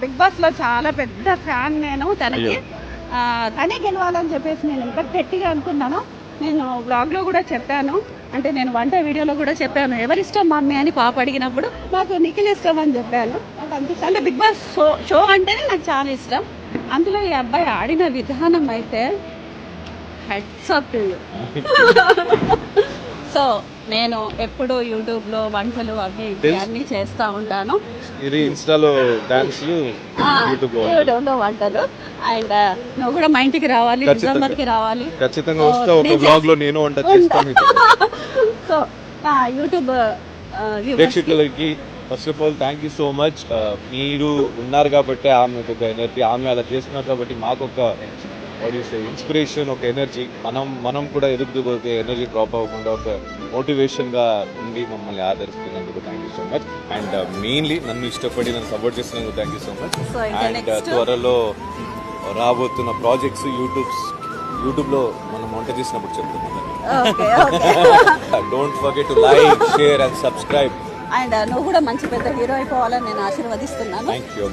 Big boss లో చాలా పెద్ద ఫ్యాన్ నేను తనకి. తనే గెలవాలని చెప్పేసి నేను ఇంకా గట్టిగా అనుకున్నాను. నేను బ్లాగ్ లో కూడా చెప్పాను, అంటే నేను వంట వీడియోలో కూడా చెప్పాను, ఎవరిష్టం మమ్మీ అని పాప అడిగినప్పుడు నాకు నిఖిల్ ఇష్టం అని చెప్పాను. నాకు అనిపిస్తుంది అంటే బిగ్ బాస్ షో అంటేనే నాకు చాలా ఇష్టం. అందులో ఈ అబ్బాయి ఆడిన విధానం అయితే హెడ్స్ అప్. సో నేను ఎప్పుడు యూట్యూబ్లో వంటలు అన్నీ చేస్తూ ఉంటాను. ఇది ఇన్స్టాలో డాన్స్లు, యూట్యూబ్లో వంటలు. అండ్ నువ్వు కూడా మా ఇంటికి రావాలి, డిసెంబర్కి రావాలి ఖచ్చితంగా వస్తా. ఒక బ్లాగ్ లో నేను వంట చేస్తాను. సో యూట్యూబ్ ప్రేక్షకులకి first of all thank you so much. మీరు ఉన్నారు కాబట్టి ఆమెకు ఒక ఎనర్జీ, ఆమె అలా చేస్తున్నారు కాబట్టి మాకు ఒక ఇన్స్పిరేషన్, ఒక ఎనర్జీ. మనం కూడా ఎదుగుతూ ఎనర్జీ డ్రాప్ అవ్వకుండా ఒక మోటివేషన్గా ఉండి మమ్మల్ని ఆదరిస్తున్నందుకు thank you so much. And mainly నన్ను ఇష్టపడి నన్ను సపోర్ట్ చేస్తున్నందుకు thank you so much. And త్వరలో రాబోతున్న ప్రాజెక్ట్స్ యూట్యూబ్లో మనం వంట చేసినప్పుడు చెప్తున్నాం. Don't forget to like, share and subscribe. And నువ్వు కూడా మంచి పెద్ద హీరో అయిపోవాలని నేను ఆశీర్వదిస్తున్నాను. Thank you.